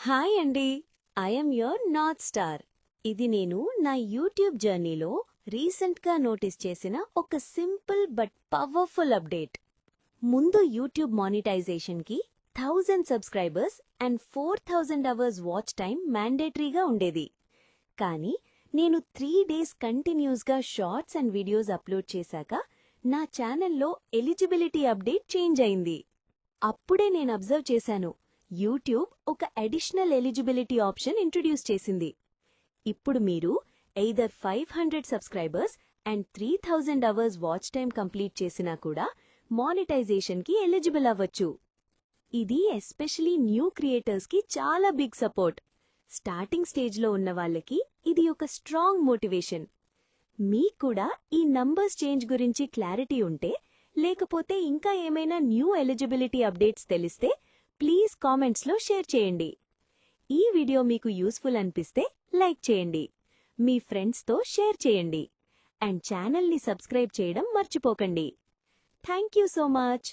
Hi అండి, I'm your north star. ఇది నేను నా యూట్యూబ్ జర్నీలో రీసెంట్గా నోటీస్ చేసిన ఒక సింపుల్ బట్ పవర్ఫుల్ అప్డేట్. ముందు యూట్యూబ్ మానిటైజేషన్కి 1000 subscribers and 4000 hours watch time మ్యాండేటరీగా ఉండేది. కానీ నేను 3 డేస్ కంటిన్యూస్గా షార్ట్స్ అండ్ వీడియోస్ అప్లోడ్ చేశాక నా ఛానల్లో ఎలిజిబిలిటీ అప్డేట్ చేంజ్ అయింది. అప్పుడే నేను అబ్జర్వ్ చేశాను, యూట్యూబ్ ఒక అడిషనల్ ఎలిజిబిలిటీ ఆప్షన్ ఇంట్రడ్యూస్ చేసింది. ఇప్పుడు మీరు either 500 subscribers and 3000 hours watch time complete చేసినా కూడా మానిటైజేషన్కి ఎలిజిబుల్ అవ్వచ్చు. ఇది ఎస్పెషలీ న్యూ క్రియేటర్స్కి చాలా బిగ్ సపోర్ట్. స్టార్టింగ్ స్టేజ్లో ఉన్న వాళ్ళకి ఇది ఒక స్ట్రాంగ్ మోటివేషన్. మీకు కూడా ఈ నంబర్స్ చేంజ్ గురించి క్లారిటీ ఉంటే, లేకపోతే ఇంకా ఏమైనా న్యూ ఎలిజిబిలిటీ అప్డేట్స్ తెలిస్తే ప్లీజ్ కామెంట్స్లో షేర్ చేయండి. ఈ వీడియో మీకు యూస్ఫుల్ అనిపిస్తే లైక్ చేయండి, మీ ఫ్రెండ్స్తో షేర్ చేయండి, అండ్ ఛానల్ని సబ్స్క్రైబ్ చేయడం మర్చిపోకండి. Thank you so much.